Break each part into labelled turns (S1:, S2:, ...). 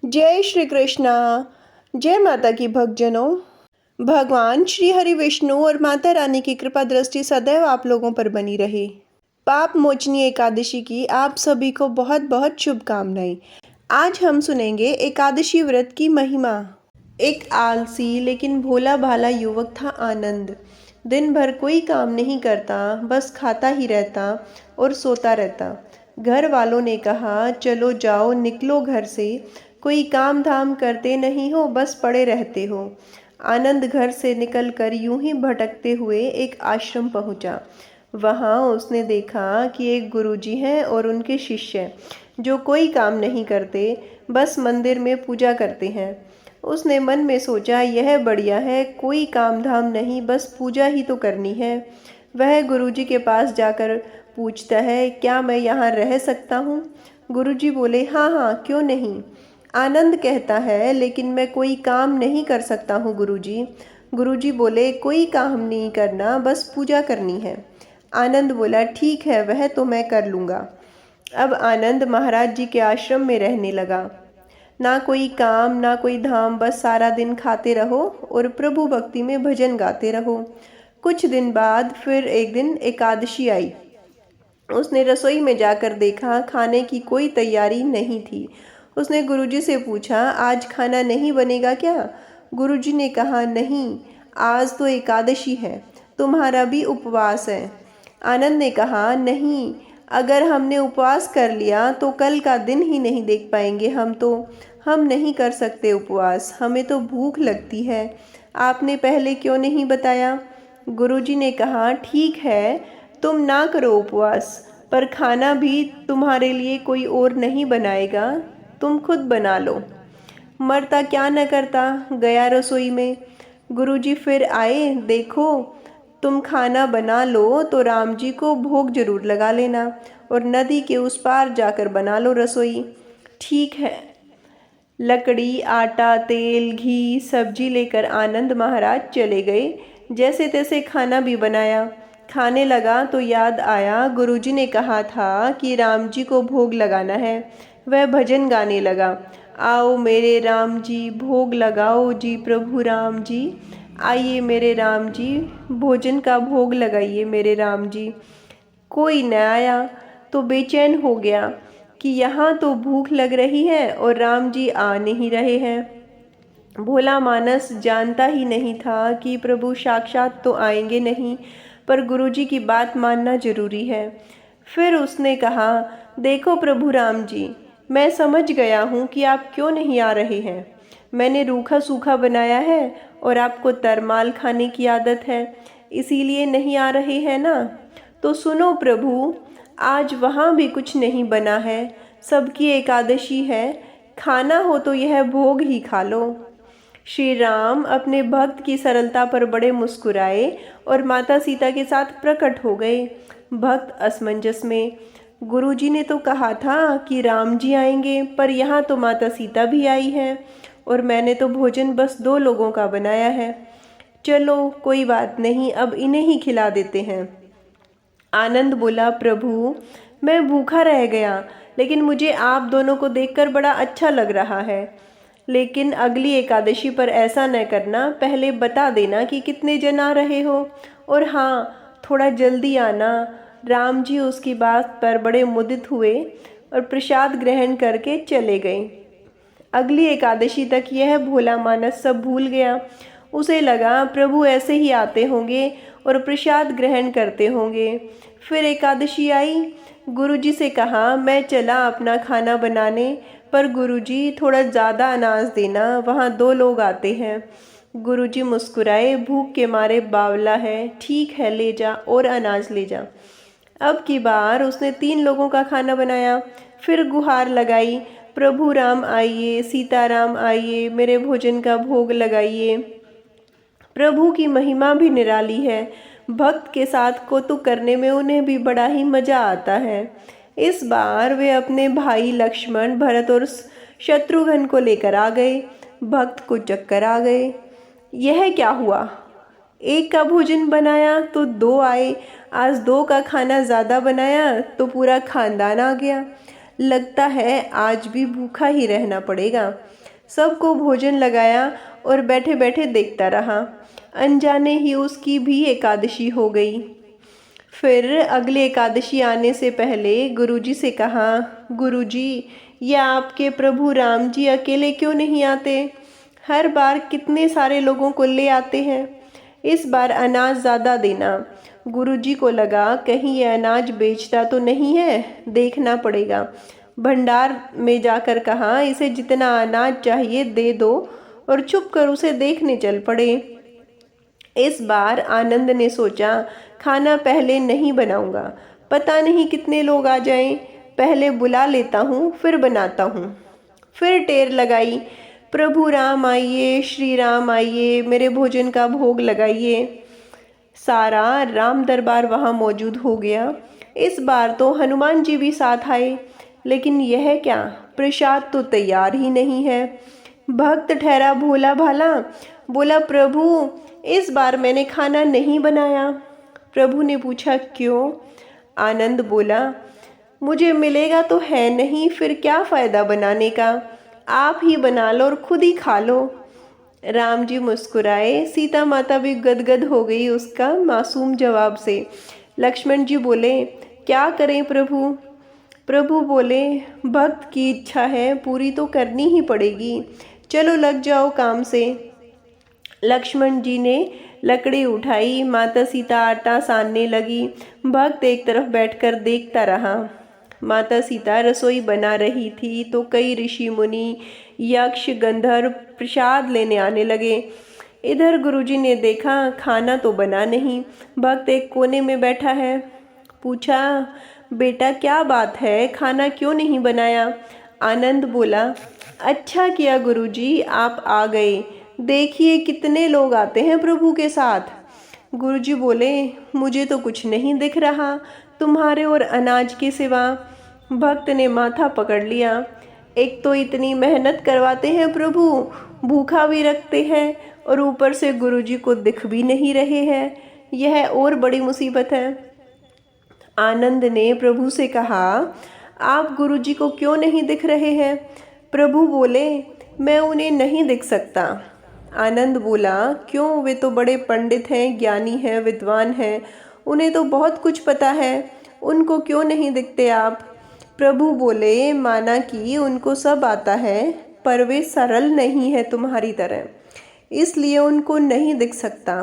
S1: जय श्री कृष्णा। जय माता की भक्तजनों। भगवान श्री हरि विष्णु और माता रानी की कृपा दृष्टि सदैव आप लोगों पर बनी रहे। पाप मोचनी एकादशी की आप सभी को बहुत बहुत शुभकामनाएं। आज हम सुनेंगे एकादशी व्रत की महिमा। एक आलसी लेकिन भोला भाला युवक था आनंद। दिन भर कोई काम नहीं करता, बस खाता ही रहता और सोता रहता। घर वालों ने कहा, चलो जाओ निकलो घर से, कोई काम धाम करते नहीं हो, बस पड़े रहते हो। आनंद घर से निकलकर यूं ही भटकते हुए एक आश्रम पहुंचा। वहां उसने देखा कि एक गुरुजी हैं और उनके शिष्य जो कोई काम नहीं करते, बस मंदिर में पूजा करते हैं। उसने मन में सोचा, यह बढ़िया है, कोई काम धाम नहीं, बस पूजा ही तो करनी है। वह गुरुजी के पास जाकर पूछता है, क्या मैं यहाँ रह सकता हूँ? गुरुजी बोले, हाँ हाँ, क्यों नहीं। आनंद कहता है, लेकिन मैं कोई काम नहीं कर सकता हूँ गुरुजी। गुरुजी बोले, कोई काम नहीं करना, बस पूजा करनी है। आनंद बोला, ठीक है, वह तो मैं कर लूँगा। अब आनंद महाराज जी के आश्रम में रहने लगा। ना कोई काम ना कोई धाम, बस सारा दिन खाते रहो और प्रभु भक्ति में भजन गाते रहो। कुछ दिन बाद फिर एक दिन एकादशी आई। उसने रसोई में जाकर देखा, खाने की कोई तैयारी नहीं थी। उसने गुरुजी से पूछा, आज खाना नहीं बनेगा क्या? गुरुजी ने कहा, नहीं, आज तो एकादशी है, तुम्हारा भी उपवास है। आनंद ने कहा, नहीं, अगर हमने उपवास कर लिया तो कल का दिन ही नहीं देख पाएंगे। हम नहीं कर सकते उपवास, हमें तो भूख लगती है। आपने पहले क्यों नहीं बताया? गुरुजी ने कहा, ठीक है, तुम ना करो उपवास, पर खाना भी तुम्हारे लिए कोई और नहीं बनाएगा, तुम खुद बना लो। मरता क्या न करता, गया रसोई में। गुरुजी फिर आए, देखो तुम खाना बना लो तो राम जी को भोग जरूर लगा लेना और नदी के उस पार जाकर बना लो रसोई। ठीक है। लकड़ी, आटा, तेल, घी, सब्जी लेकर आनंद महाराज चले गए। जैसे तैसे खाना भी बनाया। खाने लगा तो याद आया, गुरुजी ने कहा था कि राम जी को भोग लगाना है। वह भजन गाने लगा, आओ मेरे राम जी, भोग लगाओ जी प्रभु राम जी। आइए मेरे राम जी, भोजन का भोग लगाइए मेरे राम जी। कोई न आया तो बेचैन हो गया कि यहाँ तो भूख लग रही है और राम जी आ नहीं रहे हैं। भोला मानस जानता ही नहीं था कि प्रभु साक्षात तो आएंगे नहीं, पर गुरुजी की बात मानना जरूरी है। फिर उसने कहा, देखो प्रभु राम जी, मैं समझ गया हूँ कि आप क्यों नहीं आ रहे हैं। मैंने रूखा सूखा बनाया है और आपको तरमाल खाने की आदत है, इसीलिए नहीं आ रहे हैं ना। तो सुनो प्रभु, आज वहाँ भी कुछ नहीं बना है, सबकी एकादशी है, खाना हो तो यह भोग ही खा लो। श्री राम अपने भक्त की सरलता पर बड़े मुस्कुराए और माता सीता के साथ प्रकट हो गए। भक्त असमंजस में, गुरुजी ने तो कहा था कि राम जी आएंगे, पर यहाँ तो माता सीता भी आई है और मैंने तो भोजन बस 2 लोगों का बनाया है। चलो कोई बात नहीं, अब इन्हें ही खिला देते हैं। आनंद बोला, प्रभु मैं भूखा रह गया, लेकिन मुझे आप दोनों को देखकर बड़ा अच्छा लग रहा है। लेकिन अगली एकादशी पर ऐसा न करना, पहले बता देना कि कितने जन आ रहे हो, और हाँ, थोड़ा जल्दी आना। राम जी उसकी बात पर बड़े मुदित हुए और प्रसाद ग्रहण करके चले गए। अगली एकादशी तक यह भोला मानस सब भूल गया। उसे लगा प्रभु ऐसे ही आते होंगे और प्रसाद ग्रहण करते होंगे। फिर एकादशी आई। गुरुजी से कहा, मैं चला अपना खाना बनाने, पर गुरुजी थोड़ा ज़्यादा अनाज देना, वहाँ 2 लोग आते हैं। गुरुजी मुस्कुराए, भूख के मारे बावला है, ठीक है ले जा और अनाज ले जा। अब की बार उसने 3 लोगों का खाना बनाया। फिर गुहार लगाई, प्रभु राम आइए, सीताराम आइए, मेरे भोजन का भोग लगाइए। प्रभु की महिमा भी निराली है। भक्त के साथ कौतुक करने में उन्हें भी बड़ा ही मजा आता है। इस बार वे अपने भाई लक्ष्मण, भरत और शत्रुघ्न को लेकर आ गए। भक्त को चक्कर आ गए। यह क्या हुआ? एक का भोजन बनाया तो 2 आए, आज 2 का खाना ज़्यादा बनाया तो पूरा खानदान आ गया। लगता है आज भी भूखा ही रहना पड़ेगा। सबको भोजन लगाया और बैठे बैठे देखता रहा। अनजाने ही उसकी भी एकादशी हो गई। फिर अगली एकादशी आने से पहले गुरुजी से कहा, गुरुजी, ये आपके प्रभु राम जी अकेले क्यों नहीं आते? हर बार कितने सारे लोगों को ले आते हैं। इस बार अनाज ज़्यादा देना। गुरुजी को लगा कहीं ये अनाज बेचता तो नहीं है, देखना पड़ेगा। भंडार में जाकर कहा, इसे जितना अनाज चाहिए दे दो, और छुप कर उसे देखने चल पड़े। इस बार आनंद ने सोचा, खाना पहले नहीं बनाऊंगा, पता नहीं कितने लोग आ जाएं, पहले बुला लेता हूँ फिर बनाता हूँ। फिर टेर लगाई, प्रभु राम आइए, श्री राम आइए, मेरे भोजन का भोग लगाइए। सारा राम दरबार वहाँ मौजूद हो गया। इस बार तो हनुमान जी भी साथ आए, लेकिन यह क्या, प्रसाद तो तैयार ही नहीं है। भक्त ठहरा भोला भाला, बोला, प्रभु इस बार मैंने खाना नहीं बनाया। प्रभु ने पूछा, क्यों? आनंद बोला, मुझे मिलेगा तो है नहीं, फिर क्या फ़ायदा बनाने का, आप ही बना लो और खुद ही खा लो। राम जी मुस्कुराए, सीता माता भी गदगद हो गई उसका मासूम जवाब से। लक्ष्मण जी बोले, क्या करें प्रभु? प्रभु बोले, भक्त की इच्छा है, पूरी तो करनी ही पड़ेगी, चलो लग जाओ काम से। लक्ष्मण जी ने लकड़ी उठाई, माता सीता आटा सानने लगी। भक्त एक तरफ बैठकर देखता रहा। माता सीता रसोई बना रही थी तो कई ऋषि मुनि, यक्ष, गंधर्व प्रसाद लेने आने लगे। इधर गुरुजी ने देखा खाना तो बना नहीं, भक्त एक कोने में बैठा है। पूछा, बेटा क्या बात है, खाना क्यों नहीं बनाया? आनंद बोला, अच्छा किया गुरुजी आप आ गए, देखिए कितने लोग आते हैं प्रभु के साथ। गुरुजी बोले, मुझे तो कुछ नहीं दिख रहा तुम्हारे और अनाज के सिवा। भक्त ने माथा पकड़ लिया, एक तो इतनी मेहनत करवाते हैं प्रभु, भूखा भी रखते हैं, और ऊपर से गुरुजी को दिख भी नहीं रहे हैं, यह और बड़ी मुसीबत है। आनंद ने प्रभु से कहा, आप गुरुजी को क्यों नहीं दिख रहे हैं? प्रभु बोले, मैं उन्हें नहीं दिख सकता। आनंद बोला, क्यों, वे तो बड़े पंडित हैं, ज्ञानी हैं, विद्वान हैं, उन्हें तो बहुत कुछ पता है, उनको क्यों नहीं दिखते आप? प्रभु बोले, माना कि उनको सब आता है, पर वे सरल नहीं है तुम्हारी तरह, इसलिए उनको नहीं दिख सकता।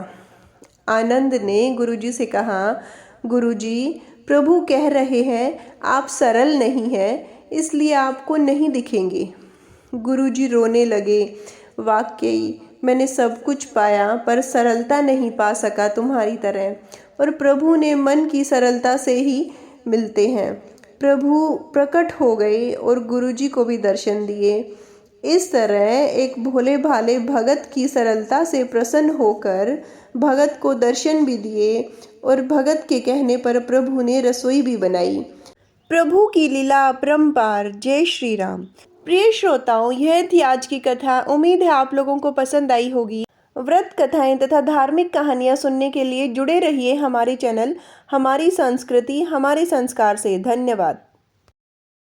S1: आनंद ने गुरुजी से कहा, गुरुजी, प्रभु कह रहे हैं आप सरल नहीं हैं, इसलिए आपको नहीं दिखेंगे। गुरुजी रोने लगे, वाकई मैंने सब कुछ पाया पर सरलता नहीं पा सका तुम्हारी तरह, और प्रभु ने मन की सरलता से ही मिलते हैं। प्रभु प्रकट हो गए और गुरुजी को भी दर्शन दिए। इस तरह एक भोले भाले भगत की सरलता से प्रसन्न होकर भगत को दर्शन भी दिए, और भगत के कहने पर प्रभु ने रसोई भी बनाई। प्रभु की लीला अपरंपार। जय श्री राम। प्रिय श्रोताओं, यह थी आज की कथा। उम्मीद है आप लोगों को पसंद आई होगी। व्रत कथाएं तथा धार्मिक कहानियां सुनने के लिए जुड़े रहिए हमारे चैनल हमारी संस्कृति हमारे संस्कार से। धन्यवाद।